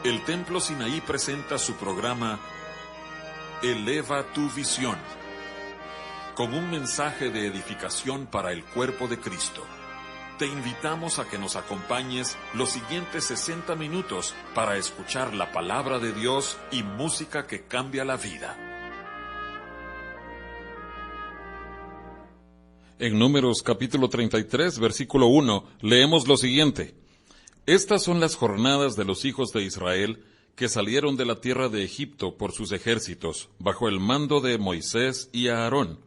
El Templo Sinaí presenta su programa Eleva tu visión, con un mensaje de edificación para el cuerpo de Cristo. Te invitamos a que nos acompañes los siguientes 60 minutos para escuchar la palabra de Dios y música que cambia la vida. En Números capítulo 33, versículo 1, leemos lo siguiente. Estas son las jornadas de los hijos de Israel que salieron de la tierra de Egipto por sus ejércitos, bajo el mando de Moisés y Aarón.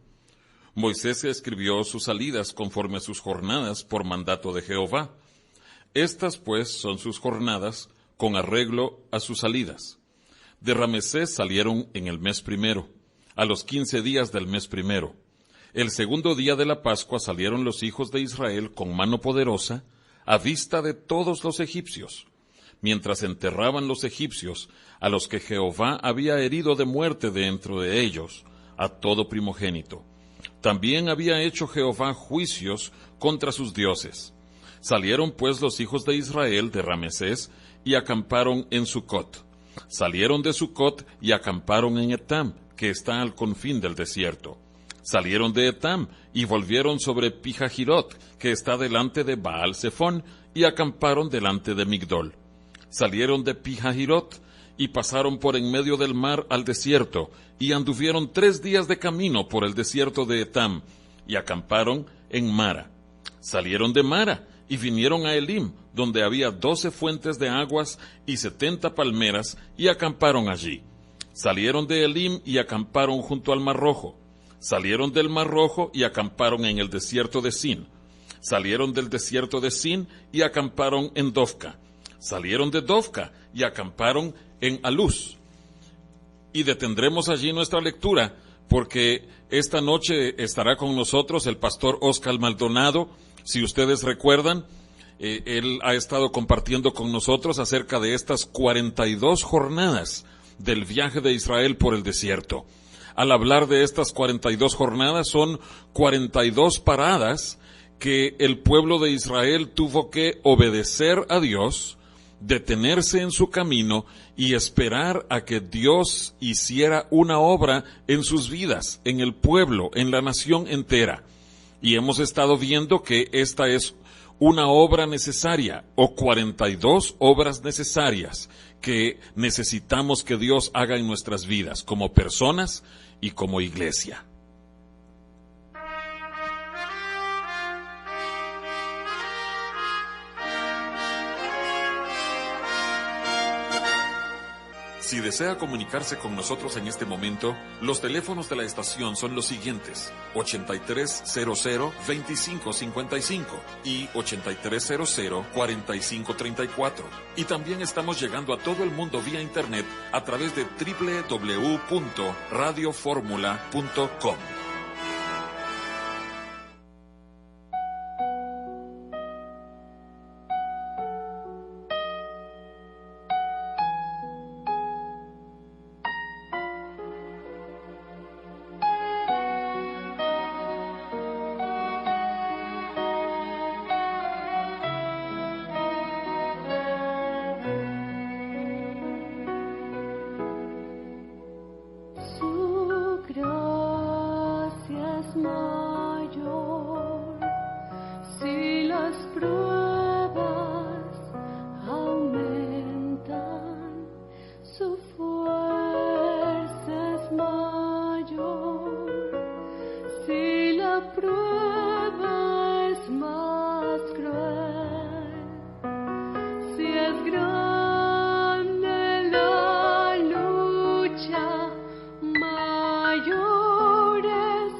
Moisés escribió sus salidas conforme a sus jornadas por mandato de Jehová. Estas, pues, son sus jornadas con arreglo a sus salidas. De Ramesés salieron en el mes primero, a los 15 días del mes primero. El segundo día de la Pascua salieron los hijos de Israel con mano poderosa, a vista de todos los egipcios, mientras enterraban los egipcios a los que Jehová había herido de muerte dentro de ellos, a todo primogénito. También había hecho Jehová juicios contra sus dioses. Salieron pues los hijos de Israel de Ramesés y acamparon en Sucot. Salieron de Sucot y acamparon en Etam, que está al confín del desierto. Salieron de Etam y volvieron sobre Pijahirot, que está delante de Baal Zephón, y acamparon delante de Migdol. Salieron de Pijahirot y pasaron por en medio del mar al desierto, y anduvieron 3 días de camino por el desierto de Etam, y acamparon en Mara. Salieron de Mara y vinieron a Elim, donde había 12 fuentes de aguas y 70 palmeras, y acamparon allí. Salieron de Elim y acamparon junto al Mar Rojo. Salieron del Mar Rojo y acamparon en el desierto de Sin. Salieron del desierto de Sin y acamparon en Dofca. Salieron de Dofca y acamparon en Aluz. Y detendremos allí nuestra lectura, porque esta noche estará con nosotros el pastor Oscar Maldonado. Si ustedes recuerdan, él ha estado compartiendo con nosotros acerca de estas 42 jornadas del viaje de Israel por el desierto. Al hablar de estas 42 jornadas, son 42 paradas que el pueblo de Israel tuvo que obedecer a Dios, detenerse en su camino y esperar a que Dios hiciera una obra en sus vidas, en el pueblo, en la nación entera. Y hemos estado viendo que esta es una obra necesaria, o 42 obras necesarias que necesitamos que Dios haga en nuestras vidas, como personas y como iglesia. Si desea comunicarse con nosotros en este momento, los teléfonos de la estación son los siguientes: 8300-2555 y 8300-4534. Y también estamos llegando a todo el mundo vía internet a través de www.radioformula.com. Mayores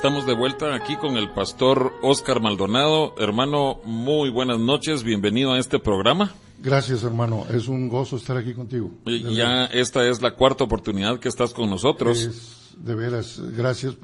Estamos de vuelta aquí con el pastor Óscar Maldonado. Hermano, muy buenas noches, bienvenido a este programa. Gracias, hermano, es un gozo estar aquí contigo. Ya esta es la cuarta oportunidad que estás con nosotros. De veras, gracias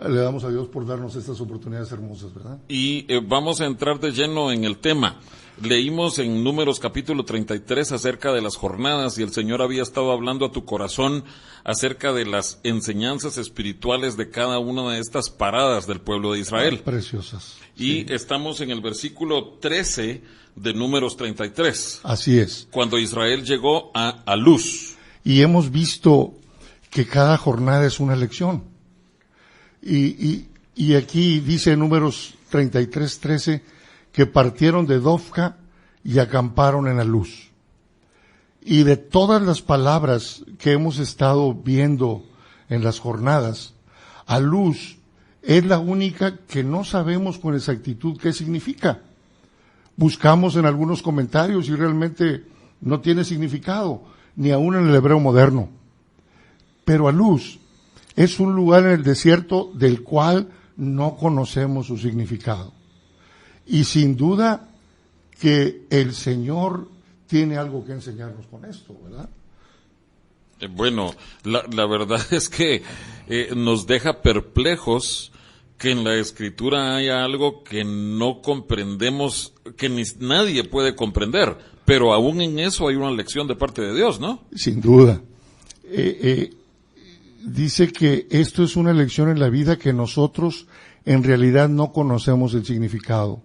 le damos a Dios por darnos estas oportunidades hermosas, ¿verdad? Y vamos a entrar de lleno en el tema. Leímos en Números capítulo 33 acerca de las jornadas y el Señor había estado hablando a tu corazón acerca de las enseñanzas espirituales de cada una de estas paradas del pueblo de Israel. Preciosas. Y sí. Estamos en el versículo 13 de Números 33. Así es. Cuando Israel llegó a Luz. Y hemos visto que cada jornada es una lección. Y aquí dice en Números 33:13 que partieron de Dofca y acamparon en la Luz. Y de todas las palabras que hemos estado viendo en las jornadas, a Luz es la única que no sabemos con exactitud qué significa. Buscamos en algunos comentarios y realmente no tiene significado, ni aún en el hebreo moderno. Pero a Luz es un lugar en el desierto del cual no conocemos su significado. Y sin duda que el Señor tiene algo que enseñarnos con esto, ¿verdad? Bueno, la verdad es que nos deja perplejos que en la Escritura haya algo que no comprendemos, que nadie puede comprender, pero aún en eso hay una lección de parte de Dios, ¿no? Sin duda. Dice que esto es una lección en la vida que nosotros en realidad no conocemos el significado.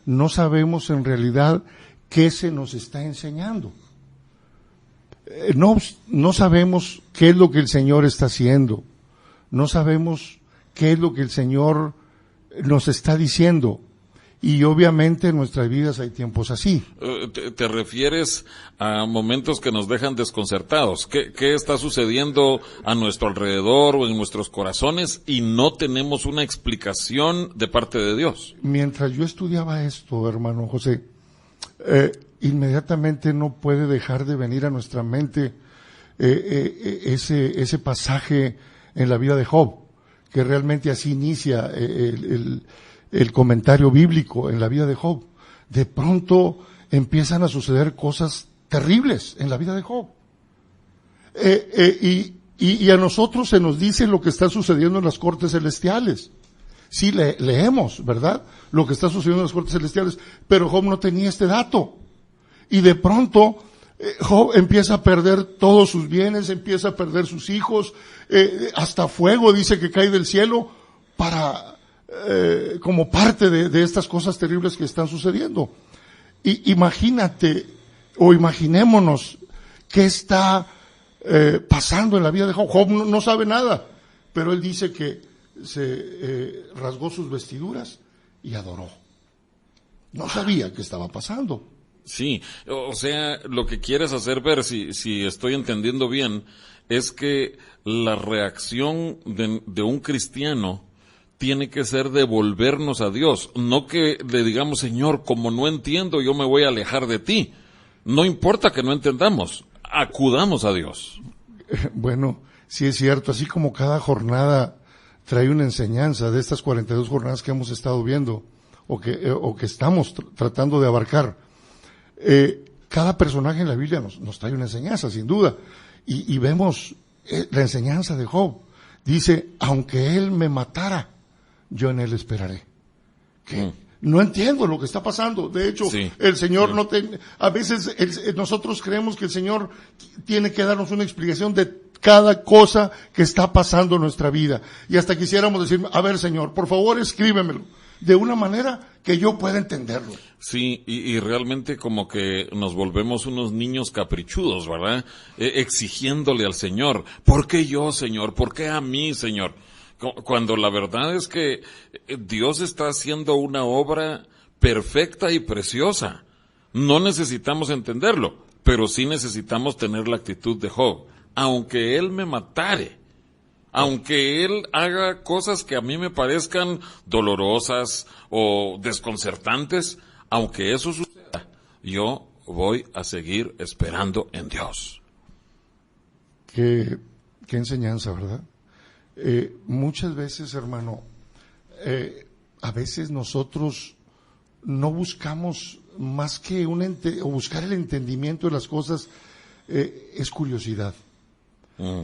No sabemos en realidad qué se nos está enseñando. no sabemos qué es lo que el Señor está haciendo, no sabemos qué es lo que el Señor nos está diciendo. Y obviamente en nuestras vidas hay tiempos así. ¿Te refieres a momentos que nos dejan desconcertados? ¿Qué está sucediendo a nuestro alrededor o en nuestros corazones y no tenemos una explicación de parte de Dios? Mientras yo estudiaba esto, hermano José, inmediatamente no puede dejar de venir a nuestra mente ese pasaje en la vida de Job, que realmente así inicia el comentario bíblico en la vida de Job. De pronto empiezan a suceder cosas terribles en la vida de Job. Y a nosotros se nos dice lo que está sucediendo en las cortes celestiales. Sí, leemos, ¿verdad? Lo que está sucediendo en las cortes celestiales, pero Job no tenía este dato. Y de pronto Job empieza a perder todos sus bienes, empieza a perder sus hijos, hasta fuego dice que cae del cielo como parte de estas cosas terribles que están sucediendo. Y imagínate, o imaginémonos, qué está pasando en la vida de Job. Job no sabe nada, pero él dice que se rasgó sus vestiduras y adoró. No sabía qué estaba pasando. Sí, o sea, lo que quieres hacer ver, si estoy entendiendo bien, es que la reacción de un cristiano tiene que ser devolvernos a Dios, no que le digamos, Señor, como no entiendo, yo me voy a alejar de ti. No importa que no entendamos, acudamos a Dios. Bueno, sí es cierto, así como cada jornada trae una enseñanza de estas 42 jornadas que hemos estado viendo, o que estamos tratando de abarcar, cada personaje en la Biblia nos trae una enseñanza, sin duda, y vemos la enseñanza de Job. Dice, aunque él me matara, yo en él esperaré. ¿Qué? No entiendo lo que está pasando. De hecho, sí, el Señor a veces nosotros creemos que el Señor tiene que darnos una explicación de cada cosa que está pasando en nuestra vida. Y hasta quisiéramos decir, a ver, Señor, por favor, escríbemelo de una manera que yo pueda entenderlo. Sí, y realmente como que nos volvemos unos niños caprichudos, ¿verdad? Exigiéndole al Señor, ¿por qué yo, Señor? ¿Por qué a mí, Señor? Cuando la verdad es que Dios está haciendo una obra perfecta y preciosa. No necesitamos entenderlo, pero sí necesitamos tener la actitud de Job. Aunque Él me matare, aunque Él haga cosas que a mí me parezcan dolorosas o desconcertantes, aunque eso suceda, yo voy a seguir esperando en Dios. Qué enseñanza, ¿verdad? Muchas veces, hermano, a veces nosotros no buscamos más que o buscar el entendimiento de las cosas, es curiosidad.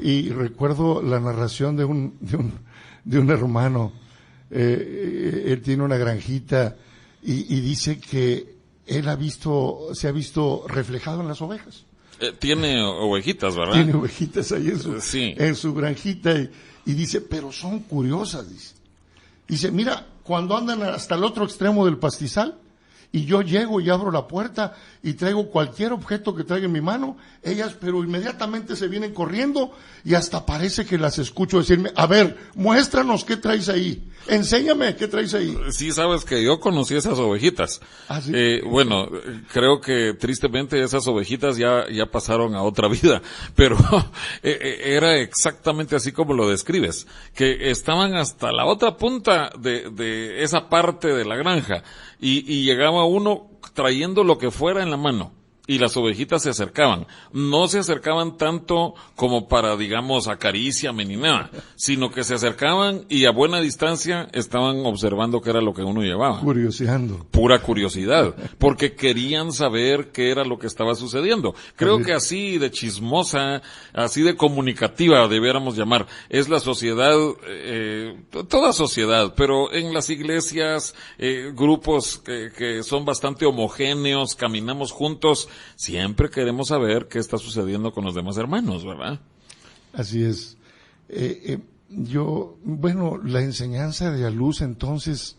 Y recuerdo la narración de un hermano, él tiene una granjita y dice que él se ha visto reflejado en las ovejas. Tiene ovejitas, ¿verdad? Tiene ovejitas ahí sí, en su granjita y dice, pero son curiosas, dice. Dice, mira, cuando andan hasta el otro extremo del pastizal, y yo llego y abro la puerta y traigo cualquier objeto que traiga en mi mano, ellas pero inmediatamente se vienen corriendo y hasta parece que las escucho decirme, a ver, muéstranos qué traes ahí, enséñame qué traes ahí. Sí, sabes que yo conocí esas ovejitas. ¿Ah, sí? Bueno, creo que tristemente esas ovejitas ya pasaron a otra vida, pero era exactamente así como lo describes, que estaban hasta la otra punta de esa parte de la granja y llegaba uno trayendo lo que fuera en la mano. Y las ovejitas se acercaban. No se acercaban tanto como para, digamos, acaríciame ni nada, sino que se acercaban y a buena distancia estaban observando qué era lo que uno llevaba. Curioseando. Pura curiosidad, porque querían saber qué era lo que estaba sucediendo. Creo que así de chismosa, así de comunicativa debiéramos llamar, es la sociedad, toda sociedad, pero en las iglesias, grupos que son bastante homogéneos, caminamos juntos, siempre queremos saber qué está sucediendo con los demás hermanos, ¿verdad? Así es. La enseñanza de la luz, entonces,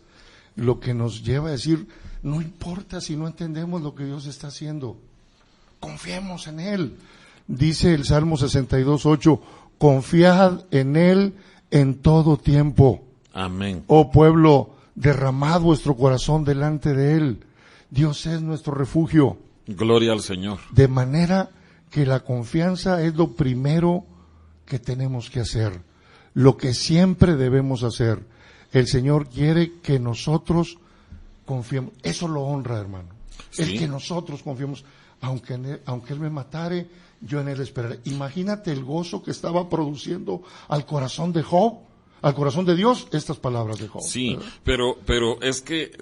lo que nos lleva a decir, no importa si no entendemos lo que Dios está haciendo, confiemos en Él. Dice el Salmo 62:8, confiad en Él en todo tiempo. Amén. Oh pueblo, derramad vuestro corazón delante de Él. Dios es nuestro refugio. Gloria al Señor. De manera que la confianza es lo primero que tenemos que hacer, lo que siempre debemos hacer. El Señor quiere que nosotros confiemos. Eso lo honra, hermano. Sí. El que nosotros confiemos, aunque Él me matare, yo en Él esperaré. Imagínate el gozo que estaba produciendo al corazón de Job, al corazón de Dios, estas palabras de Job. Sí, ¿verdad? pero es que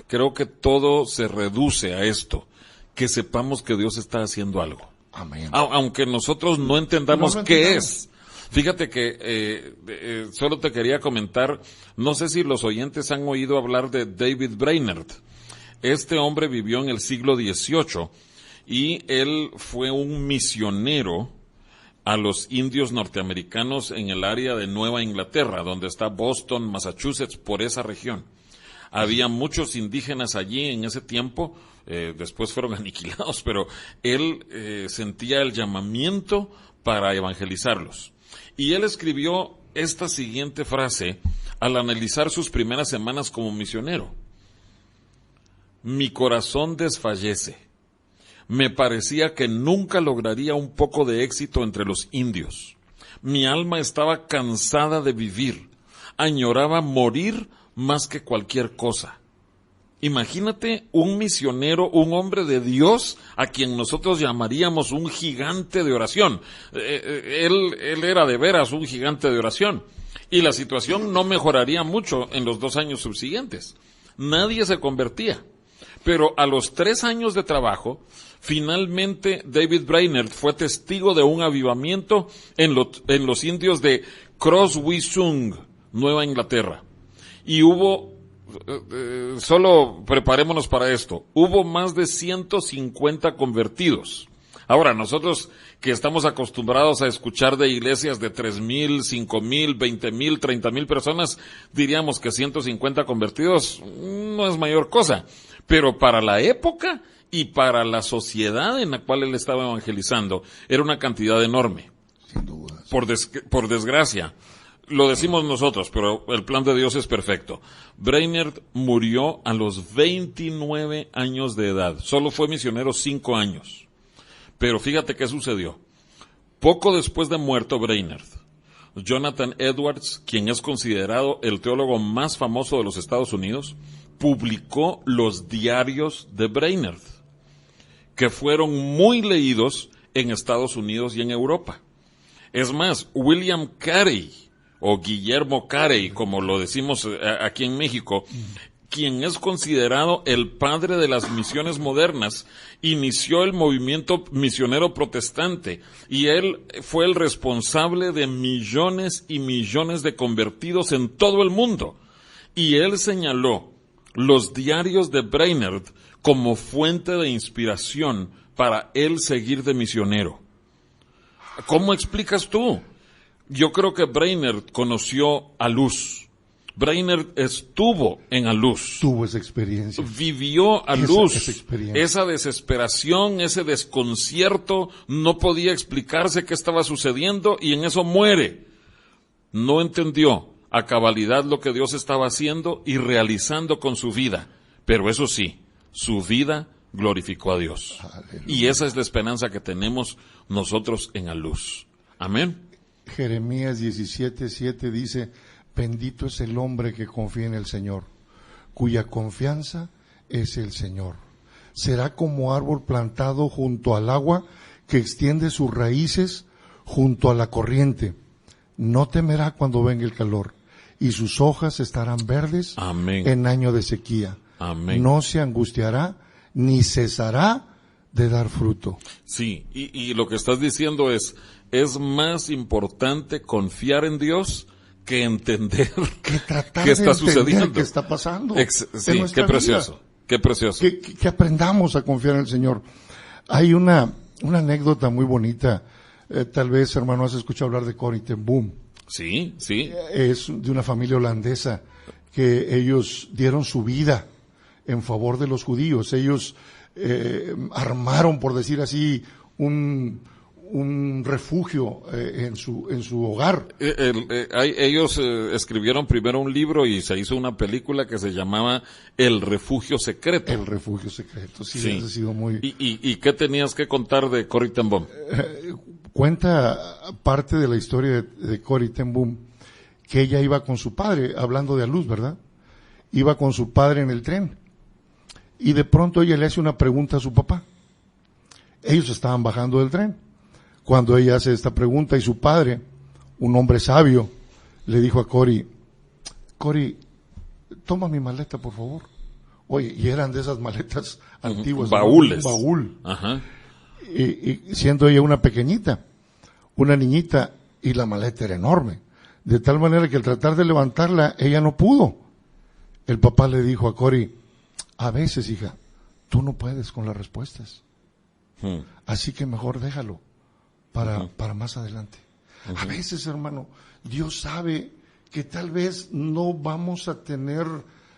creo que todo se reduce a esto, que sepamos que Dios está haciendo algo. Amén. Aunque nosotros no entendamos qué es. Fíjate que solo te quería comentar, no sé si los oyentes han oído hablar de David Brainerd. Este hombre vivió en el siglo XVIII y él fue un misionero a los indios norteamericanos en el área de Nueva Inglaterra, donde está Boston, Massachusetts, por esa región. Había muchos indígenas allí en ese tiempo, después fueron aniquilados, pero él sentía el llamamiento para evangelizarlos. Y él escribió esta siguiente frase al analizar sus primeras semanas como misionero. Mi corazón desfallece. Me parecía que nunca lograría un poco de éxito entre los indios. Mi alma estaba cansada de vivir. Añoraba morir más que cualquier cosa. Imagínate un misionero, un hombre de Dios, a quien nosotros llamaríamos un gigante de oración. Él era de veras un gigante de oración. Y la situación no mejoraría mucho en los 2 años subsiguientes. Nadie se convertía. Pero a los 3 años de trabajo, finalmente David Brainerd fue testigo de un avivamiento en los indios de Croswisung, Nueva Inglaterra. Y hubo, solo preparémonos para esto, hubo más de 150 convertidos. Ahora, nosotros que estamos acostumbrados a escuchar de iglesias de 3,000, 5,000, 20,000, 30,000 personas, diríamos que 150 convertidos no es mayor cosa. Pero para la época y para la sociedad en la cual él estaba evangelizando, era una cantidad enorme. Sin duda. Por desgracia, lo decimos nosotros, pero el plan de Dios es perfecto. Brainerd murió a los 29 años de edad. Solo fue misionero 5 años. Pero fíjate qué sucedió. Poco después de muerto Brainerd, Jonathan Edwards, quien es considerado el teólogo más famoso de los Estados Unidos, publicó los diarios de Brainerd, que fueron muy leídos en Estados Unidos y en Europa. Es más, William Carey, o Guillermo Carey, como lo decimos aquí en México, quien es considerado el padre de las misiones modernas, inició el movimiento misionero protestante y él fue el responsable de millones y millones de convertidos en todo el mundo. Y él señaló los diarios de Brainerd como fuente de inspiración para él seguir de misionero. ¿Cómo explicas tú? Yo creo que Brainerd conoció a luz. Brainerd estuvo en a luz. Tuvo esa experiencia. Vivió a luz. Esa experiencia. Esa desesperación, ese desconcierto, no podía explicarse qué estaba sucediendo y en eso muere. No entendió a cabalidad lo que Dios estaba haciendo y realizando con su vida. Pero eso sí, su vida glorificó a Dios. Aleluya. Y esa es la esperanza que tenemos nosotros en la luz. Amén. Jeremías 17:7 dice, bendito es el hombre que confía en el Señor, cuya confianza es el Señor. Será como árbol plantado junto al agua, que extiende sus raíces junto a la corriente. No temerá cuando venga el calor, y sus hojas estarán verdes. Amén. En año de sequía. Amén. No se angustiará, ni cesará de dar fruto. Sí, y lo que estás diciendo es más importante confiar en Dios que entender Que tratar qué de está entender sucediendo. qué está pasando. Sí, en nuestra qué precioso, vida. qué precioso. Que aprendamos a confiar en el Señor. Hay una anécdota muy bonita. Tal vez, hermano, has escuchado hablar de Corrie ten Boom. Sí, sí. Es de una familia holandesa que ellos dieron su vida en favor de los judíos. Ellos armaron, por decir así, un un refugio en su hogar. Ellos escribieron primero un libro y se hizo una película que se llamaba El Refugio Secreto. El Refugio Secreto, sí. Eso ha sido muy... ¿Y qué tenías que contar de Corrie ten Boom? Cuenta parte de la historia de Corrie ten Boom, que ella iba con su padre, hablando de A Luz, ¿verdad? Iba con su padre en el tren, y de pronto ella le hace una pregunta a su papá. Ellos estaban bajando del tren, cuando ella hace esta pregunta, y su padre, un hombre sabio, le dijo a Corrie, toma mi maleta, por favor. Oye, y eran de esas maletas antiguas. Baúles. Un baúl. Ajá. Y siendo ella una pequeñita, una niñita, y la maleta era enorme, de tal manera que al tratar de levantarla, ella no pudo. El papá le dijo a Corrie, a veces, hija, tú no puedes con las respuestas, así que mejor déjalo para más adelante. A veces, hermano, Dios sabe que tal vez no vamos a tener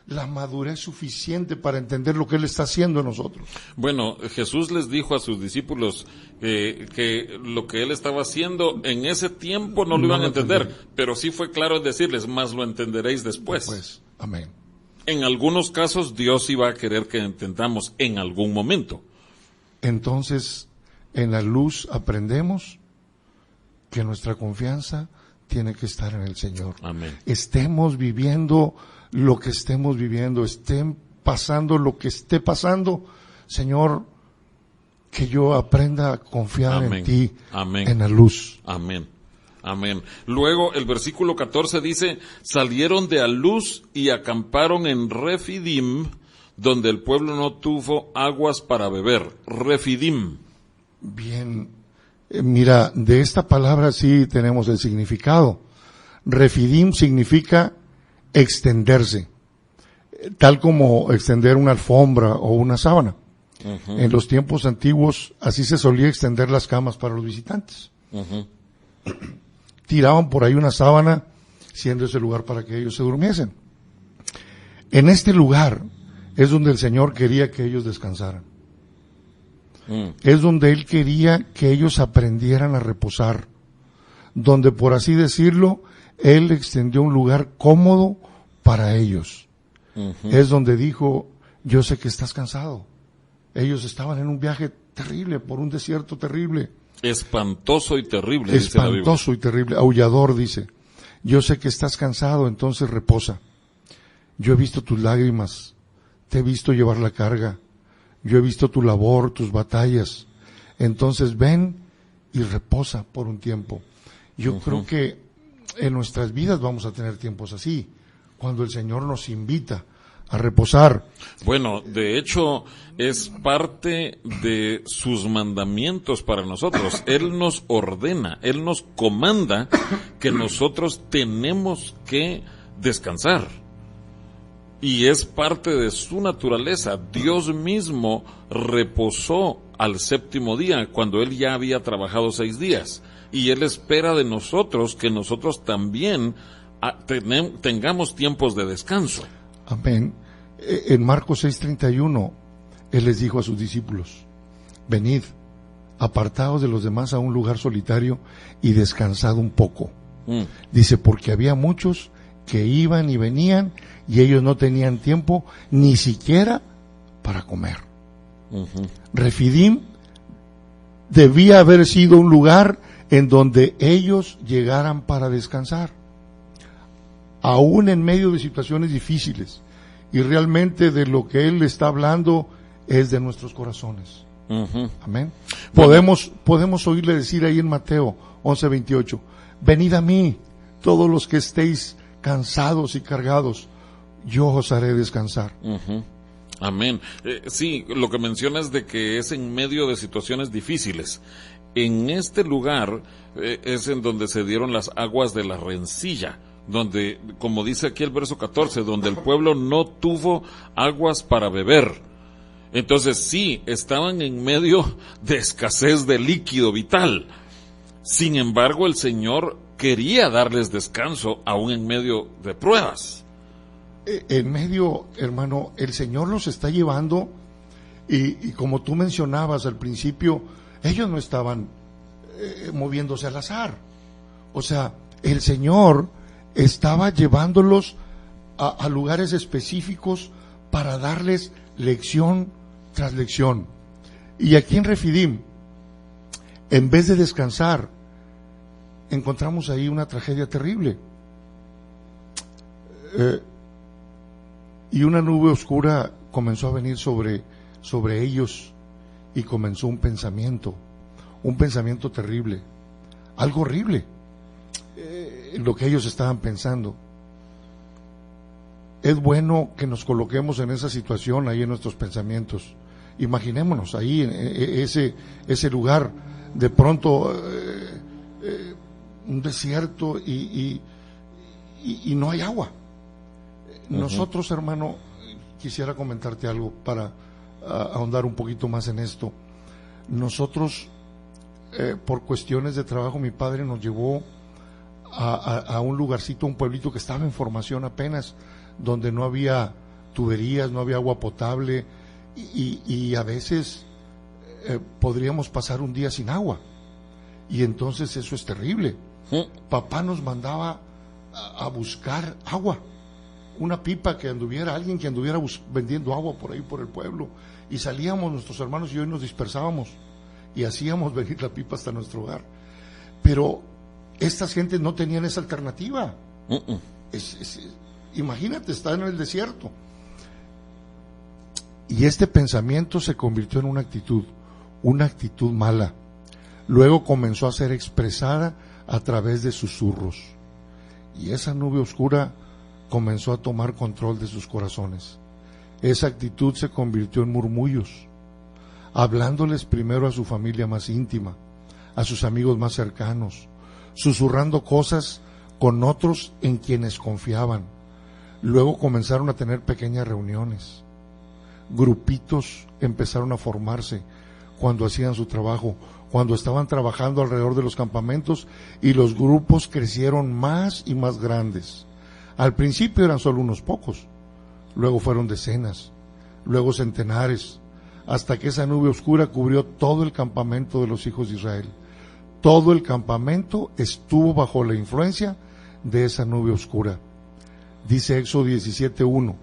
la madurez suficiente para entender lo que Él está haciendo en nosotros. Bueno, Jesús les dijo a sus discípulos que lo que Él estaba haciendo en ese tiempo no lo iban a entender, pero sí fue claro en decirles, más lo entenderéis después. Amén. En algunos casos Dios iba a querer que entendamos en algún momento. Entonces, en la luz aprendemos que nuestra confianza tiene que estar en el Señor. Amén. Estemos viviendo lo que estemos viviendo, estén pasando lo que esté pasando, Señor, que yo aprenda a confiar en ti, en la luz. Amén. Amén. Luego el versículo 14 dice, salieron de A Luz y acamparon en Refidim, donde el pueblo no tuvo aguas para beber. Refidim. Bien, mira, de esta palabra sí tenemos el significado. Refidim significa extenderse, tal como extender una alfombra o una sábana. En los tiempos antiguos así se solía extender las camas para los visitantes. Tiraban por ahí una sábana, siendo ese lugar para que ellos se durmiesen. En este lugar es donde el Señor quería que ellos descansaran. Es donde Él quería que ellos aprendieran a reposar. Donde, por así decirlo, Él extendió un lugar cómodo para ellos. Es donde dijo, yo sé que estás cansado. Ellos estaban en un viaje terrible, por un desierto terrible. Espantoso y terrible. Espantoso y terrible, aullador, dice. Yo sé que estás cansado, entonces reposa. Yo he visto tus lágrimas, te he visto llevar la carga, yo he visto tu labor, tus batallas. Entonces ven y reposa por un tiempo. Yo creo que en nuestras vidas vamos a tener tiempos así, cuando el Señor nos invita a reposar. Bueno, de hecho, es parte de sus mandamientos para nosotros. Él nos ordena, Él nos comanda que nosotros tenemos que descansar. Y es parte de su naturaleza. Dios mismo reposó al séptimo día, cuando Él ya había trabajado 6 días. Y Él espera de nosotros que nosotros también tengamos tiempos de descanso. Amén. En Marcos 6:31, Él les dijo a sus discípulos, venid, apartaos de los demás a un lugar solitario y descansad un poco. Dice, porque había muchos que iban y venían y ellos no tenían tiempo ni siquiera para comer. Refidim debía haber sido un lugar en donde ellos llegaran para descansar, aún en medio de situaciones difíciles. Y realmente de lo que Él está hablando es de nuestros corazones. Amén. Podemos oírle decir ahí en Mateo 11:28, venid a mí, todos los que estéis cansados y cargados, yo os haré descansar. Amén. Sí, lo que mencionas de que es en medio de situaciones difíciles. En este lugar es en donde se dieron las aguas de la rencilla, donde, como dice aquí el verso 14, donde el pueblo no tuvo aguas para beber. Entonces sí, estaban en medio de escasez de líquido vital. Sin embargo, el Señor quería darles descanso aún en medio de pruebas. En medio, hermano, el Señor los está llevando y como tú mencionabas al principio, ellos no estaban moviéndose al azar. O sea, el Señor estaba llevándolos a lugares específicos para darles lección tras lección. Y aquí en Refidim, en vez de descansar, encontramos ahí una tragedia terrible. Y una nube oscura comenzó a venir sobre ellos, y comenzó un pensamiento terrible, algo horrible, lo que ellos estaban pensando. Es bueno que nos coloquemos en esa situación, ahí en nuestros pensamientos. Imaginémonos ahí en ese lugar, de pronto un desierto y no hay agua. Nosotros, hermano, quisiera comentarte algo para ahondar un poquito más en esto. Nosotros, por cuestiones de trabajo, mi padre nos llevó a un lugarcito, un pueblito que estaba en formación apenas, donde no había tuberías, no había agua potable, y a veces podríamos pasar un día sin agua, y entonces eso es terrible. Papá nos mandaba a buscar agua, una pipa que anduviera, alguien que anduviera vendiendo agua por ahí por el pueblo, y salíamos nuestros hermanos y yo y nos dispersábamos y hacíamos venir la pipa hasta nuestro hogar. Pero estas gentes no tenían esa alternativa. Imagínate, está en el desierto. Y este pensamiento se convirtió en una actitud mala. Luego comenzó a ser expresada a través de susurros, y esa nube oscura comenzó a tomar control de sus corazones. Esa actitud se convirtió en murmullos, hablándoles primero a su familia más íntima, a sus amigos más cercanos, susurrando cosas con otros en quienes confiaban. Luego comenzaron a tener pequeñas reuniones. Grupitos empezaron a formarse cuando hacían su trabajo, cuando estaban trabajando alrededor de los campamentos, y los grupos crecieron más y más grandes. Al principio eran solo unos pocos, luego fueron decenas, luego centenares, hasta que esa nube oscura cubrió todo el campamento de los hijos de Israel. Todo el campamento estuvo bajo la influencia de esa nube oscura. Dice Éxodo 17:1,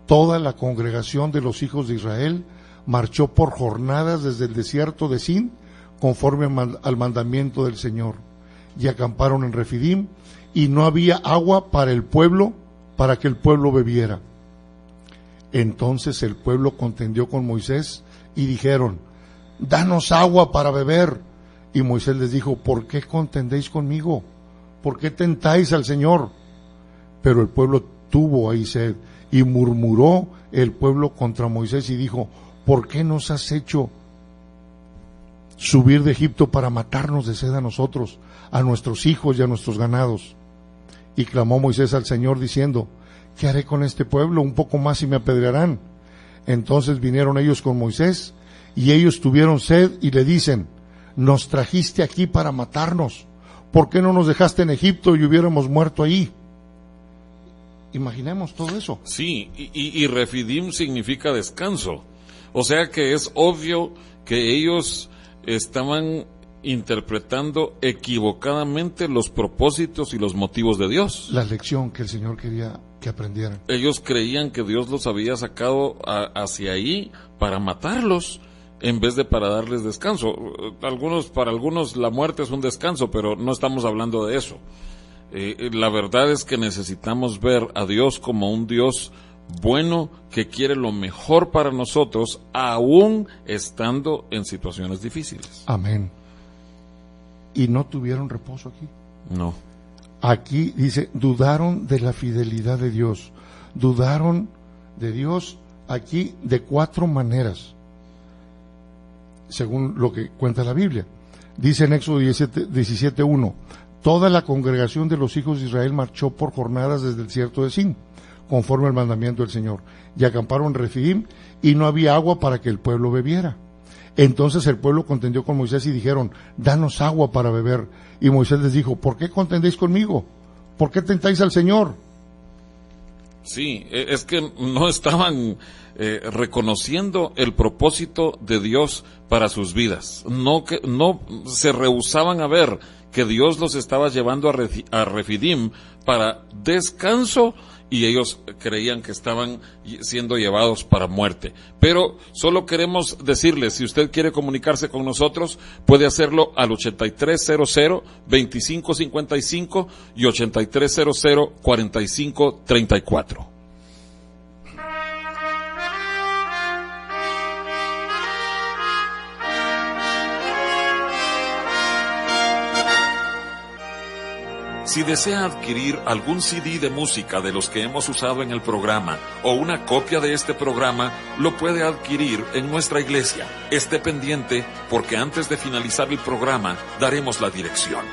toda la congregación de los hijos de Israel marchó por jornadas desde el desierto de Sin, conforme al mandamiento del Señor, y acamparon en Refidim, y no había agua para el pueblo, para que el pueblo bebiera. Entonces el pueblo contendió con Moisés y dijeron, danos agua para beber. Y Moisés les dijo, ¿por qué contendéis conmigo? ¿Por qué tentáis al Señor? Pero el pueblo tuvo ahí sed, y murmuró el pueblo contra Moisés y dijo, ¿por qué nos has hecho subir de Egipto para matarnos de sed a nosotros, a nuestros hijos y a nuestros ganados? Y clamó Moisés al Señor diciendo, ¿qué haré con este pueblo? Un poco más y me apedrearán. Entonces vinieron ellos con Moisés, y ellos tuvieron sed y le dicen, nos trajiste aquí para matarnos, ¿por qué no nos dejaste en Egipto y hubiéramos muerto ahí? Imaginemos todo eso. Sí, y Refidim significa descanso. O sea que es obvio que ellos estaban interpretando equivocadamente los propósitos y los motivos de Dios. La lección que el Señor quería que aprendieran. Ellos creían que Dios los había sacado hacia ahí para matarlos, en vez de para darles descanso. Para algunos la muerte es un descanso, pero no estamos hablando de eso. La verdad es que necesitamos ver a Dios como un Dios bueno que quiere lo mejor para nosotros, aún estando en situaciones difíciles. Amén. ¿Y no tuvieron reposo aquí? No. Aquí dice, dudaron de la fidelidad de Dios. Dudaron de Dios aquí de 4 maneras, según lo que cuenta la Biblia. Dice en Éxodo 17:1, toda la congregación de los hijos de Israel marchó por jornadas desde el desierto de Sin, conforme al mandamiento del Señor, y acamparon en Refidim, y no había agua para que el pueblo bebiera. Entonces el pueblo contendió con Moisés y dijeron, danos agua para beber. Y Moisés les dijo, ¿por qué contendéis conmigo? ¿Por qué tentáis al Señor? Sí, es que no estaban reconociendo el propósito de Dios para sus vidas. No se rehusaban a ver que Dios los estaba llevando a Refidim para descanso, y ellos creían que estaban siendo llevados para muerte. Pero solo queremos decirles, si usted quiere comunicarse con nosotros, puede hacerlo al 8300-2555 y 8300-4534. Si desea adquirir algún CD de música de los que hemos usado en el programa o una copia de este programa, lo puede adquirir en nuestra iglesia. Esté pendiente porque antes de finalizar el programa daremos la dirección.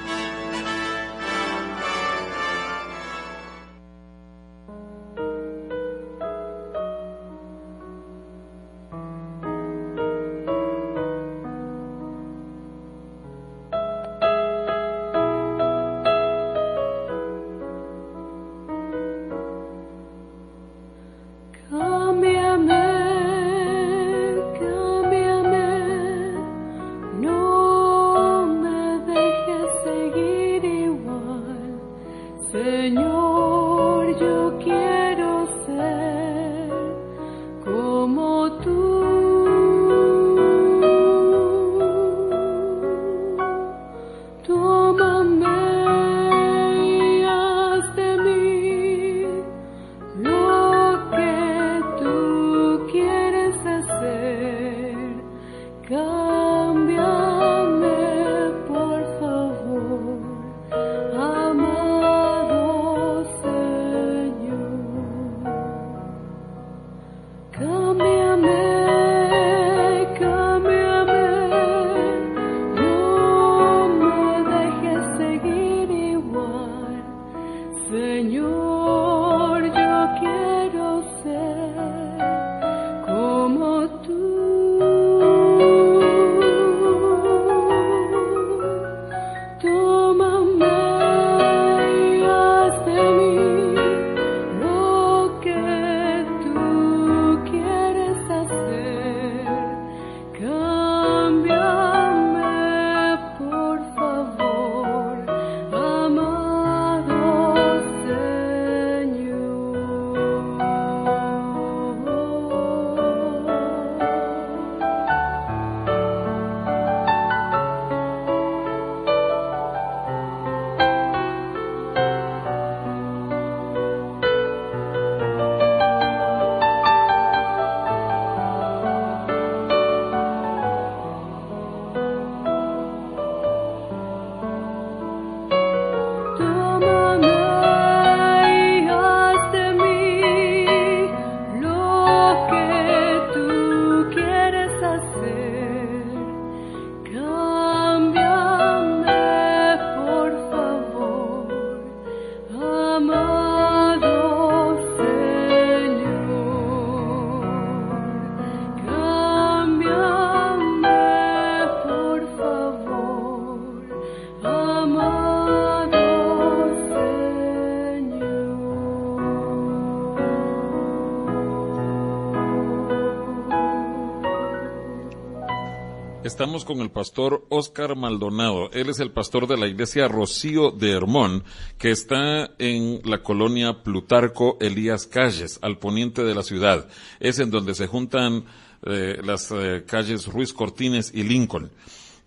Estamos con el pastor Óscar Maldonado. Él es el pastor de la iglesia Rocío de Hermón, que está en la colonia Plutarco Elías Calles, al poniente de la ciudad. Es en donde se juntan las calles Ruiz Cortines y Lincoln.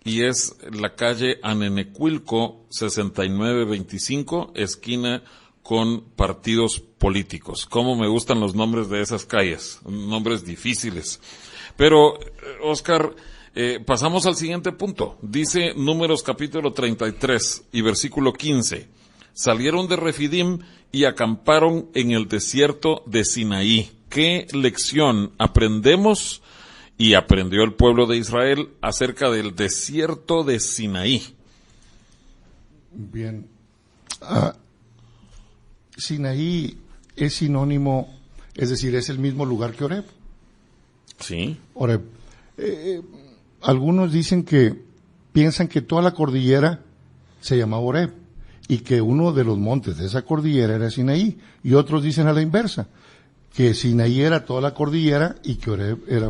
Y es la calle Anenecuilco 6925, esquina con partidos políticos. Cómo me gustan los nombres de esas calles, nombres difíciles. Pero, Óscar, pasamos al siguiente punto. Dice Números capítulo 33 y versículo 15. Salieron de Refidim y acamparon en el desierto de Sinaí. ¿Qué lección aprendemos y aprendió el pueblo de Israel acerca del desierto de Sinaí? Bien. Sinaí es sinónimo, es decir, es el mismo lugar que Horeb. Sí. Horeb. Algunos piensan que toda la cordillera se llama Horeb y que uno de los montes de esa cordillera era Sinaí, y otros dicen a la inversa, que Sinaí era toda la cordillera y que Horeb era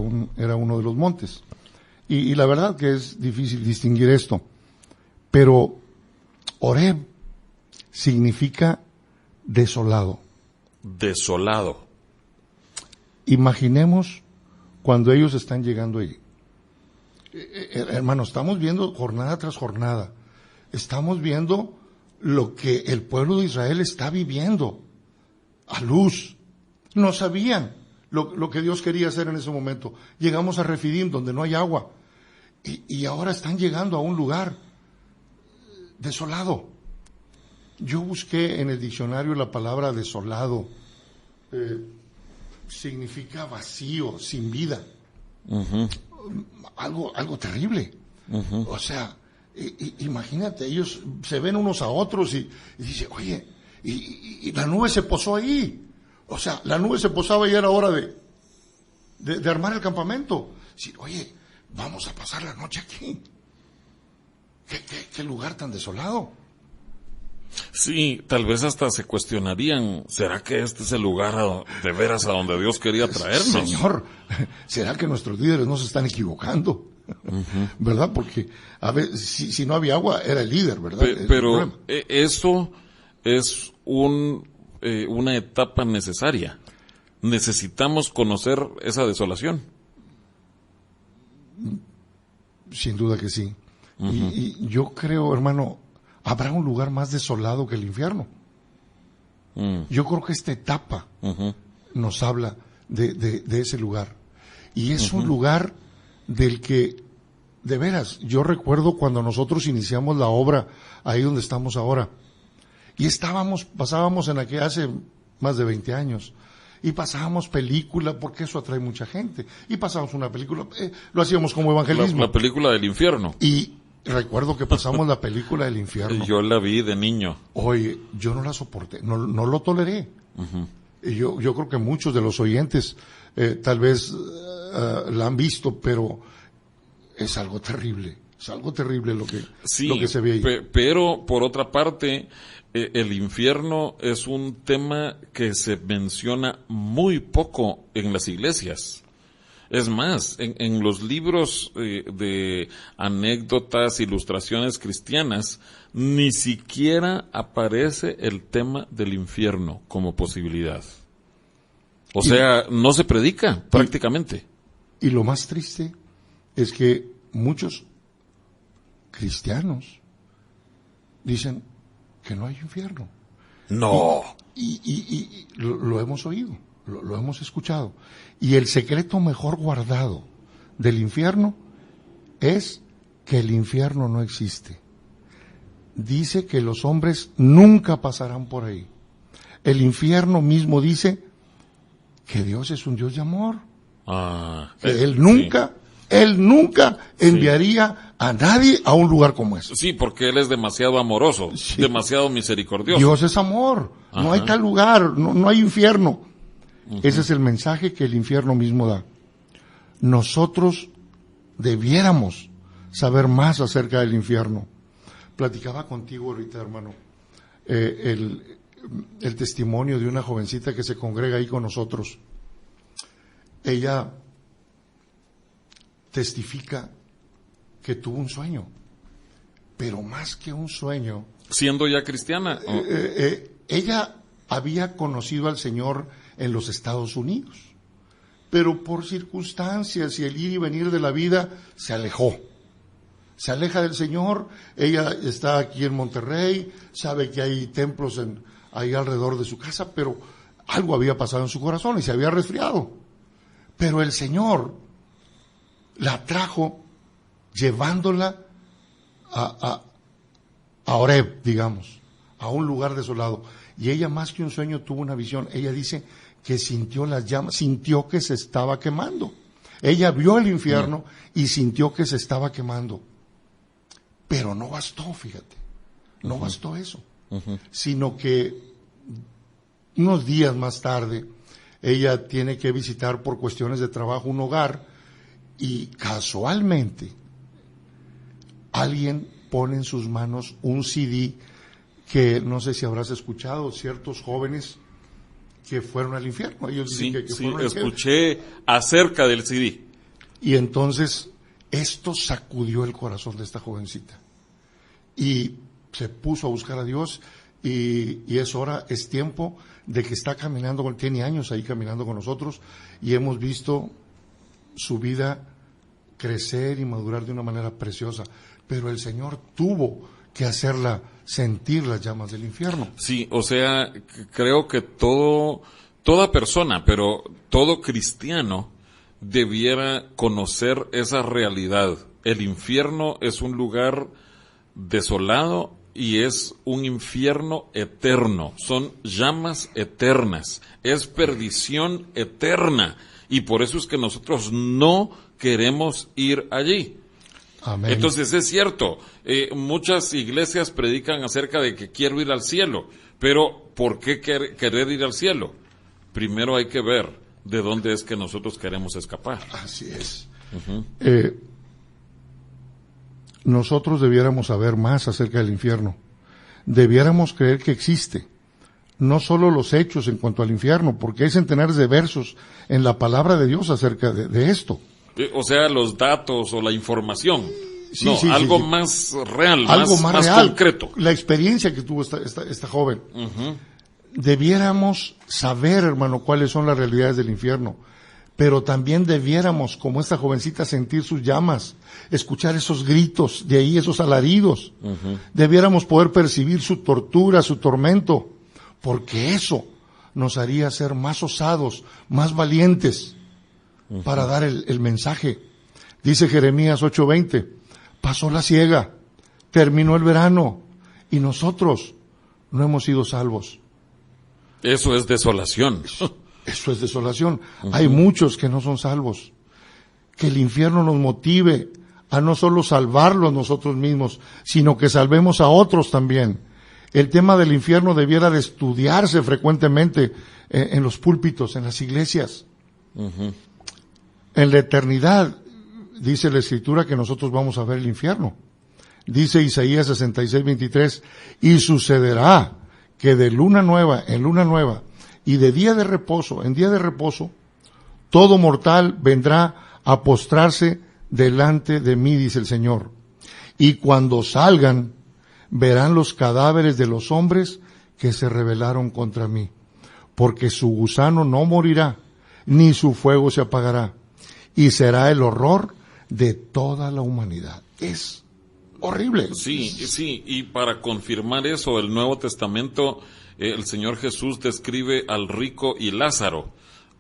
uno de los montes. Y la verdad que es difícil distinguir esto, pero Horeb significa desolado. Desolado. Imaginemos cuando ellos están llegando ahí. Hermano, estamos viendo jornada tras jornada. Estamos viendo lo que el pueblo de Israel está viviendo a luz. No sabían lo que Dios quería hacer en ese momento. Llegamos a Refidim, donde no hay agua. Y ahora están llegando a un lugar desolado. Yo busqué en el diccionario la palabra desolado. Significa vacío, sin vida. Uh-huh. Algo terrible. Uh-huh. O sea, imagínate, ellos se ven unos a otros y dicen, oye, y la nube se posó ahí. O sea, la nube se posaba y era hora de armar el campamento. Sí, oye, vamos a pasar la noche aquí. ¿Qué lugar tan desolado? Sí, tal vez hasta se cuestionarían, ¿será que este es el lugar de veras a donde Dios quería traernos? Señor, ¿será que nuestros líderes no se están equivocando? Uh-huh. ¿Verdad? Porque a ver, si no había agua, era el líder, ¿verdad? Pero eso es una etapa necesaria. Necesitamos conocer esa desolación. Sin duda que sí. Uh-huh. Y yo creo, hermano, ¿habrá un lugar más desolado que el infierno? Yo creo que esta etapa nos habla de ese lugar. Y es un lugar del que, de veras, yo recuerdo cuando nosotros iniciamos la obra ahí donde estamos ahora. Y pasábamos en aquel hace más de 20 años. Y pasábamos película, porque eso atrae mucha gente. Y pasábamos una película, lo hacíamos como evangelismo. La película del infierno. Y recuerdo que pasamos la película del infierno. Yo la vi de niño. Oye, yo no la soporté, no lo toleré. Y yo creo que muchos de los oyentes tal vez la han visto, pero es algo terrible. Es algo terrible lo que se ve ahí. Pero, por otra parte, el infierno es un tema que se menciona muy poco en las iglesias. Es más, en los libros de anécdotas, ilustraciones cristianas, ni siquiera aparece el tema del infierno como posibilidad. O sea, no se predica prácticamente. Y lo más triste es que muchos cristianos dicen que no hay infierno. No. Y lo hemos oído. Lo hemos escuchado. Y el secreto mejor guardado del infierno es que el infierno no existe. Dice que los hombres nunca pasarán por ahí. El infierno mismo dice que Dios es un Dios de amor. Él nunca enviaría a nadie a un lugar como ese. Sí, porque Él es demasiado amoroso, demasiado misericordioso. Dios es amor. Ajá. No hay tal lugar, no hay infierno. Ese es el mensaje que el infierno mismo da. Nosotros debiéramos saber más acerca del infierno. Platicaba contigo ahorita, hermano, el testimonio de una jovencita que se congrega ahí con nosotros. Ella testifica que tuvo un sueño, pero más que un sueño. ¿Siendo ya cristiana? Ella había conocido al Señor en los Estados Unidos, pero por circunstancias y el ir y venir de la vida se alejó. Se aleja del Señor. Ella está aquí en Monterrey, sabe que hay templos ahí alrededor de su casa, pero algo había pasado en su corazón y se había resfriado. Pero el Señor la trajo llevándola a Horeb, digamos, a un lugar desolado. Y ella, más que un sueño, tuvo una visión. Ella dice que sintió las llamas, sintió que se estaba quemando. Ella vio el infierno y sintió que se estaba quemando. Pero no bastó, fíjate, no bastó eso, sino que unos días más tarde ella tiene que visitar por cuestiones de trabajo un hogar y casualmente alguien pone en sus manos un CD que no sé si habrás escuchado, ciertos jóvenes que fueron al infierno. Ellos Sí, dicen que sí, fueron al infierno. escuché acerca del CD. Y entonces esto sacudió el corazón de esta jovencita. Y se puso a buscar a Dios y es hora, es tiempo de que está caminando, tiene años ahí caminando con nosotros y hemos visto su vida crecer y madurar de una manera preciosa. Pero el Señor tuvo que hacerla sentir las llamas del infierno. Sí, o sea, creo que toda persona, pero todo cristiano debiera conocer esa realidad. El infierno es un lugar desolado y es un infierno eterno. Son llamas eternas. Es perdición eterna. Y por eso es que nosotros no queremos ir allí. Amén. Entonces es cierto, muchas iglesias predican acerca de que quiero ir al cielo, pero ¿por qué querer ir al cielo? Primero hay que ver de dónde es que nosotros queremos escapar. Así es. Uh-huh. Nosotros debiéramos saber más acerca del infierno. Debiéramos creer que existe. No solo los hechos en cuanto al infierno, porque hay centenares de versos en la palabra de Dios acerca de esto. O sea, los datos o la información. Sí, no, sí, algo sí, sí. más real, Algo más real, concreto. La experiencia que tuvo esta joven. Uh-huh. Debiéramos saber, hermano, cuáles son las realidades del infierno, pero también debiéramos, como esta jovencita, sentir sus llamas, escuchar esos gritos, de ahí esos alaridos. Uh-huh. Debiéramos poder percibir su tortura, su tormento, porque eso nos haría ser más osados, más valientes para dar el mensaje. Dice Jeremías 8:20, pasó la siega, terminó el verano y nosotros no hemos sido salvos. Eso es desolación. Eso es desolación. Uh-huh. Hay muchos que no son salvos. Que el infierno nos motive a no solo salvarlos nosotros mismos, sino que salvemos a otros también. El tema del infierno debiera de estudiarse frecuentemente en los púlpitos, en las iglesias. Uh-huh. En la eternidad, dice la Escritura que nosotros vamos a ver el infierno. Dice Isaías 66:23, y sucederá que de luna nueva en luna nueva y de día de reposo en día de reposo, todo mortal vendrá a postrarse delante de mí, dice el Señor. Y cuando salgan, verán los cadáveres de los hombres que se rebelaron contra mí, porque su gusano no morirá, ni su fuego se apagará, y será el horror de toda la humanidad. Es horrible. Sí, sí, y para confirmar eso, el Nuevo Testamento, el Señor Jesús describe al rico y Lázaro.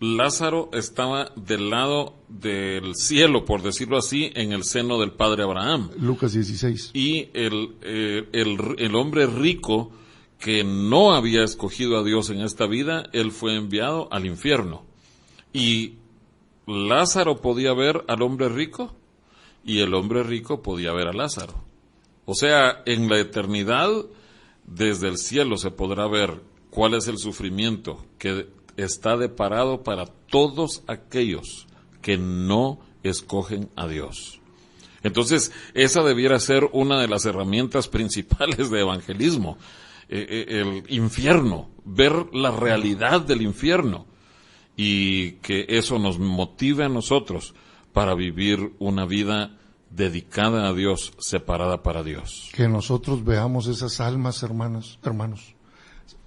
Lázaro estaba del lado del cielo, por decirlo así, en el seno del Padre Abraham. Lucas 16. Y el hombre rico que no había escogido a Dios en esta vida, él fue enviado al infierno. Y Lázaro podía ver al hombre rico y el hombre rico podía ver a Lázaro. O sea, en la eternidad, desde el cielo se podrá ver cuál es el sufrimiento que está deparado para todos aquellos que no escogen a Dios. Entonces, esa debiera ser una de las herramientas principales de evangelismo, el infierno, ver la realidad del infierno, y que eso nos motive a nosotros para vivir una vida dedicada a Dios, separada para Dios. Que nosotros veamos esas almas, hermanos,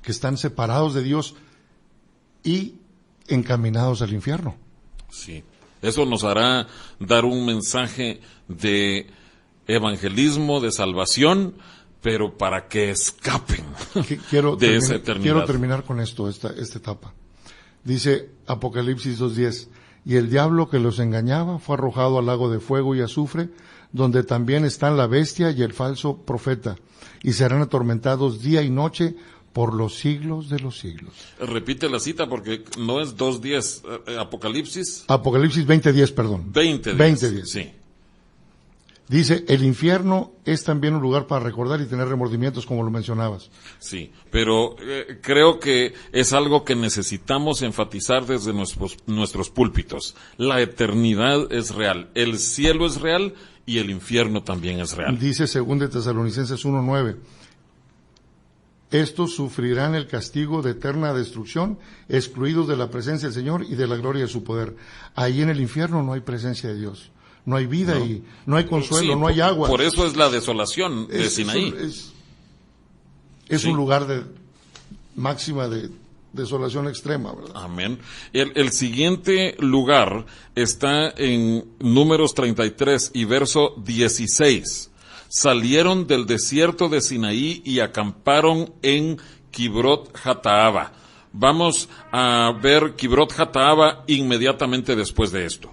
que están separados de Dios y encaminados al infierno. Sí, eso nos hará dar un mensaje de evangelismo, de salvación, pero para que escapen de esa eternidad. Quiero terminar con esto, esta etapa. Dice Apocalipsis 2:10, y el diablo que los engañaba fue arrojado al lago de fuego y azufre, donde también están la bestia y el falso profeta, y serán atormentados día y noche por los siglos de los siglos. Repite la cita porque no es 2:10, Apocalipsis. Apocalipsis 20:10, perdón. 20:10. Sí. Dice, el infierno es también un lugar para recordar y tener remordimientos, como lo mencionabas. Sí, pero creo que es algo que necesitamos enfatizar desde nuestros púlpitos. La eternidad es real, el cielo es real y el infierno también es real. Dice 2 Tesalonicenses 1:9, estos sufrirán el castigo de eterna destrucción, excluidos de la presencia del Señor y de la gloria de su poder. Ahí en el infierno no hay presencia de Dios, no hay vida y no hay consuelo, no hay agua. Por eso es la desolación de Sinaí. Es un lugar de máxima de desolación extrema, ¿verdad? Amén. El siguiente lugar está en Números 33 y verso 16. Salieron del desierto de Sinaí y acamparon en Kibrot Hataava. Vamos a ver Kibrot Hataava inmediatamente después de esto.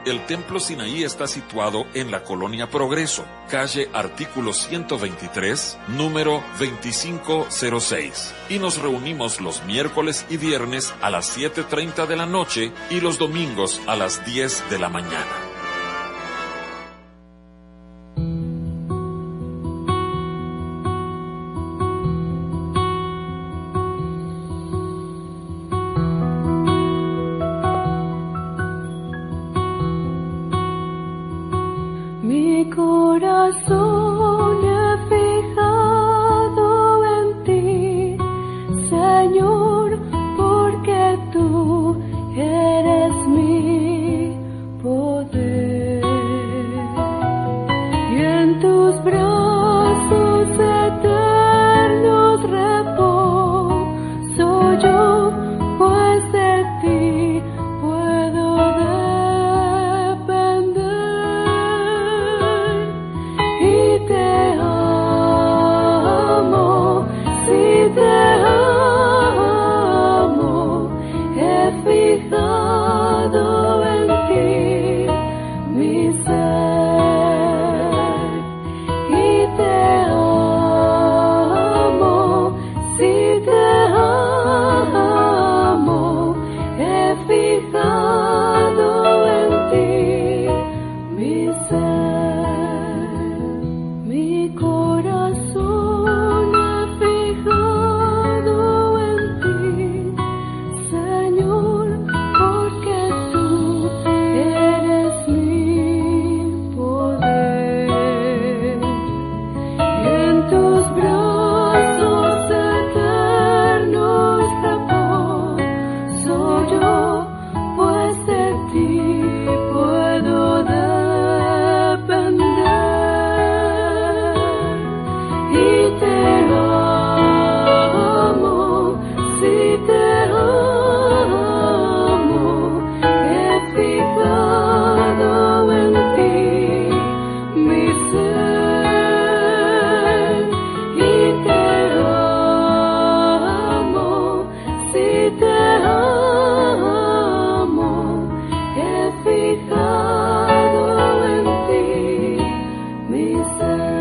El templo Sinaí está situado en la colonia Progreso, calle Artículo 123, número 2506. Y nos reunimos los miércoles y viernes a las 7:30 de la noche y los domingos a las 10 de la mañana. Mi corazón he fijado en ti, Señor, porque tú eres mi poder. Y en tus brazos eternos reposo yo, pues de ti puedo depender. Y te amo, si te amo, he fijado en ti mi ser. Y te amo, si te amo, he fijado en ti mi ser. Mi corazón he fijado en ti, Señor, porque tú eres mi poder. Y en tus brazos eternos reposo yo, pues de ti puedo depender. Y te amo, si te amo, he fijado en ti mi ser. Y te amo, si te amo, he fijado en ti mi ser.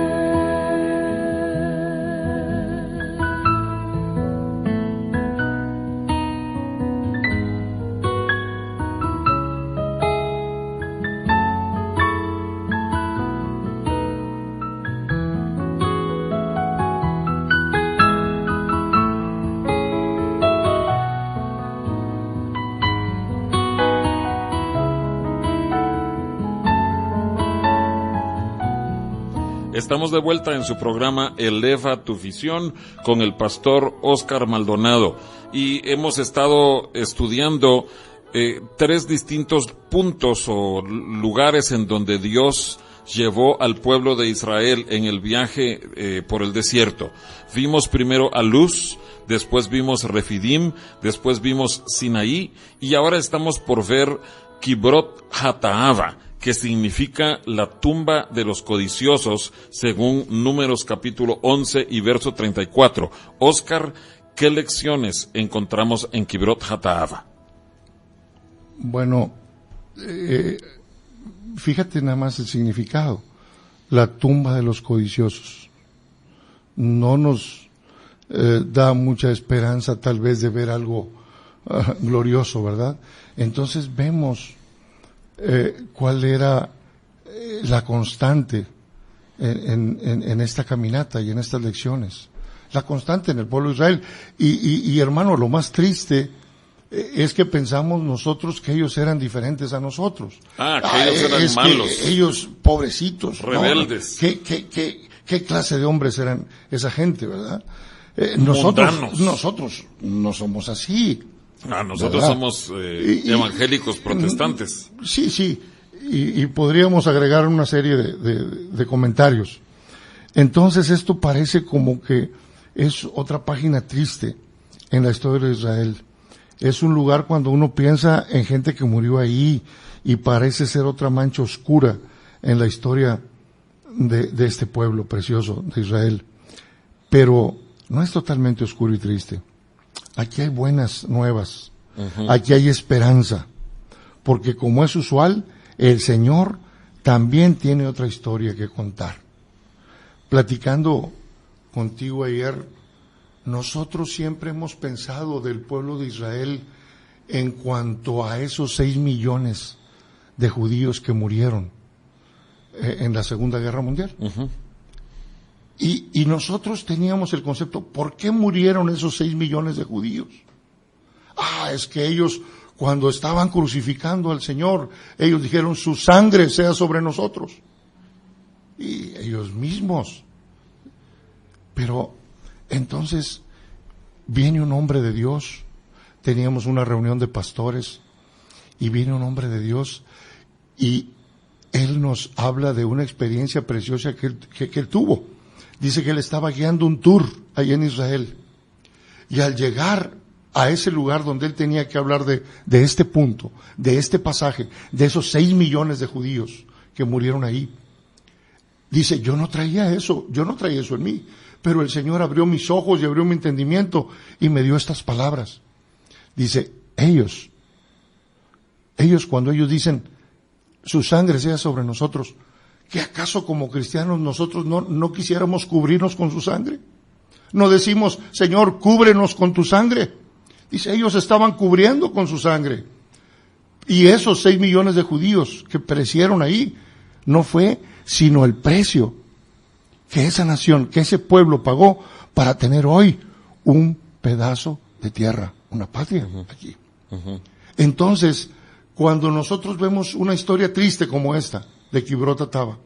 Estamos de vuelta en su programa Eleva tu Visión con el pastor Óscar Maldonado y hemos estado estudiando 3 distintos puntos o lugares en donde Dios llevó al pueblo de Israel en el viaje por el desierto. Vimos primero a Luz, después vimos Refidim, después vimos Sinaí y ahora estamos por ver Kibrot Hataava, que significa la tumba de los codiciosos, según Números capítulo 11 y verso 34. Óscar, ¿qué lecciones encontramos en Kibrot Hataava? Bueno, fíjate nada más el significado. La tumba de los codiciosos. No nos da mucha esperanza tal vez de ver algo glorioso, ¿verdad? Entonces vemos cuál era la constante en esta caminata y en estas lecciones. La constante en el pueblo de Israel. Y hermano, lo más triste es que pensamos nosotros que ellos eran diferentes a nosotros. Que ellos eran es malos. Que ellos, pobrecitos. Rebeldes. ¿No? ¿Qué clase de hombres eran esa gente, verdad? Nosotros no somos así. Nosotros ¿verdad? Somos evangélicos protestantes. Sí. Y podríamos agregar una serie de comentarios. Entonces esto parece como que es otra página triste en la historia de Israel. Es un lugar cuando uno piensa en gente que murió ahí y parece ser otra mancha oscura en la historia de este pueblo precioso de Israel. Pero no es totalmente oscuro y triste. Aquí hay buenas nuevas. Aquí hay esperanza. Porque como es usual, el Señor también tiene otra historia que contar. Platicando contigo ayer, nosotros siempre hemos pensado del pueblo de Israel en cuanto a esos 6 millones de judíos que murieron en la Segunda Guerra Mundial. Y nosotros teníamos el concepto, ¿por qué murieron esos 6 millones de judíos? Es que ellos, cuando estaban crucificando al Señor, ellos dijeron, su sangre sea sobre nosotros. Y ellos mismos. Pero entonces viene un hombre de Dios, teníamos una reunión de pastores, y viene un hombre de Dios, y él nos habla de una experiencia preciosa que él tuvo. Dice que él estaba guiando un tour allá en Israel, y al llegar a ese lugar donde él tenía que hablar de este punto, de este pasaje, de esos 6 millones de judíos que murieron ahí, dice, yo no traía eso en mí, pero el Señor abrió mis ojos y abrió mi entendimiento y me dio estas palabras. Dice, ellos cuando ellos dicen, su sangre sea sobre nosotros, ¿qué acaso como cristianos nosotros no quisiéramos cubrirnos con su sangre? No decimos, Señor, cúbrenos con tu sangre. Dice, ellos estaban cubriendo con su sangre. Y esos 6 millones de judíos que perecieron ahí, no fue sino el precio que esa nación, que ese pueblo pagó para tener hoy un pedazo de tierra, una patria aquí. Entonces, cuando nosotros vemos una historia triste como esta de Kibrot Hatava,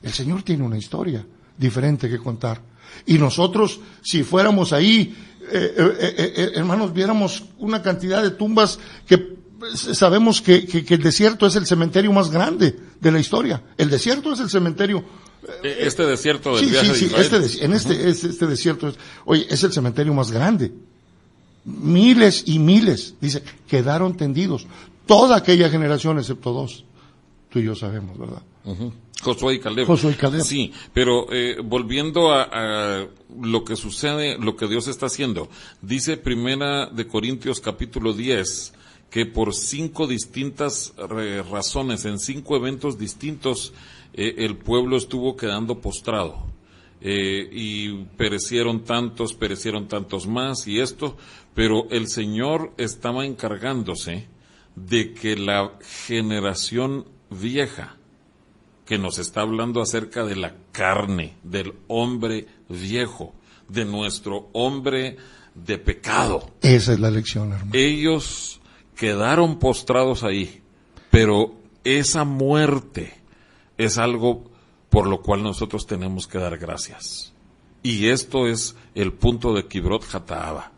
el Señor tiene una historia diferente que contar. Y nosotros, si fuéramos ahí, hermanos, viéramos una cantidad de tumbas que sabemos que el desierto es el cementerio más grande de la historia. El desierto es el cementerio. Este desierto del viaje de Israel. Este desierto es el cementerio más grande. Miles y miles, dice, quedaron tendidos. Toda aquella generación excepto 2. Tú y yo sabemos, ¿verdad? Josué y Caleb. Sí, pero volviendo a lo que sucede, lo que Dios está haciendo. Dice Primera de Corintios capítulo 10, que por 5 distintas razones, en 5 eventos distintos, el pueblo estuvo quedando postrado. Y perecieron tantos más y esto, pero el Señor estaba encargándose de que la generación vieja, que nos está hablando acerca de la carne, del hombre viejo, de nuestro hombre de pecado. Esa es la lección, hermano. Ellos quedaron postrados ahí, pero esa muerte es algo por lo cual nosotros tenemos que dar gracias. Y esto es el punto de Kibrot Hatava,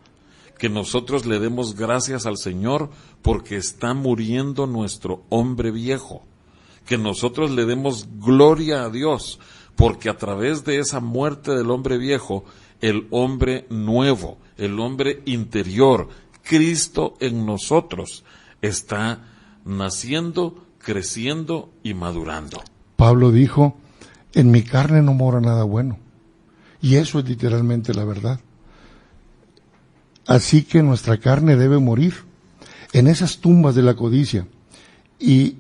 que nosotros le demos gracias al Señor porque está muriendo nuestro hombre viejo, que nosotros le demos gloria a Dios porque a través de esa muerte del hombre viejo, el hombre nuevo, el hombre interior, Cristo en nosotros, está naciendo, creciendo y madurando. Pablo dijo, en mi carne no mora nada bueno. Y eso es literalmente la verdad. Así que nuestra carne debe morir en esas tumbas de la codicia. Y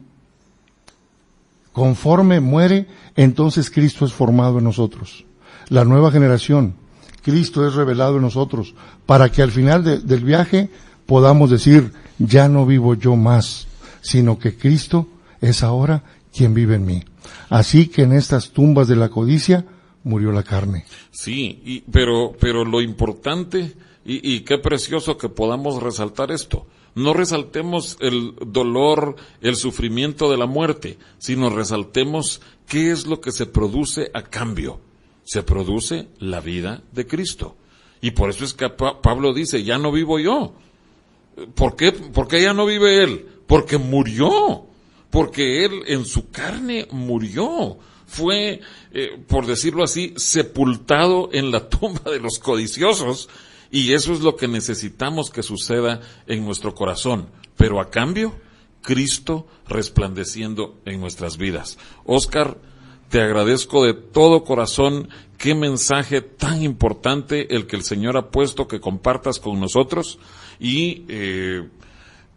conforme muere, entonces Cristo es formado en nosotros. La nueva generación, Cristo es revelado en nosotros, para que al final del viaje podamos decir, ya no vivo yo más, sino que Cristo es ahora quien vive en mí. Así que en estas tumbas de la codicia murió la carne. Sí, pero lo importante, y qué precioso que podamos resaltar esto, No resaltemos el dolor, el sufrimiento de la muerte, sino resaltemos qué es lo que se produce a cambio. Se produce la vida de Cristo. Y por eso es que Pablo dice, ya no vivo yo. ¿Por qué? Porque ya no vive él. Porque murió. Porque él en su carne murió. Fue, por decirlo así, sepultado en la tumba de los codiciosos. Y eso es lo que necesitamos que suceda en nuestro corazón. Pero a cambio, Cristo resplandeciendo en nuestras vidas. Óscar, te agradezco de todo corazón. Qué mensaje tan importante el que el Señor ha puesto que compartas con nosotros. Y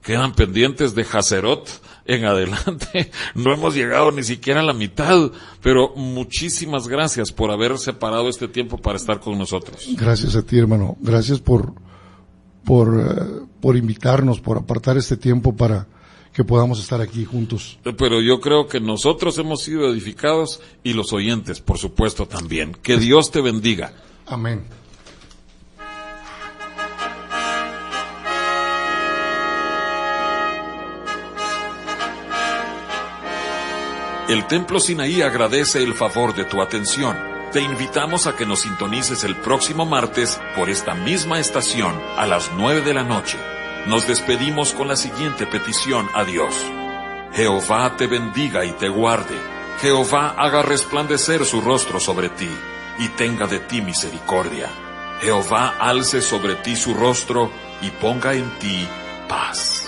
quedan pendientes de Hazerot en adelante. No hemos llegado ni siquiera a la mitad, pero muchísimas gracias por haber separado este tiempo para estar con nosotros. Gracias a ti, hermano. Gracias por invitarnos, por apartar este tiempo para que podamos estar aquí juntos. Pero yo creo que nosotros hemos sido edificados y los oyentes, por supuesto, también. Que Dios te bendiga. Amén. El Templo Sinaí agradece el favor de tu atención. Te invitamos a que nos sintonices el próximo martes por esta misma estación a las 9 de la noche. Nos despedimos con la siguiente petición a Dios. Jehová te bendiga y te guarde. Jehová haga resplandecer su rostro sobre ti y tenga de ti misericordia. Jehová alce sobre ti su rostro y ponga en ti paz.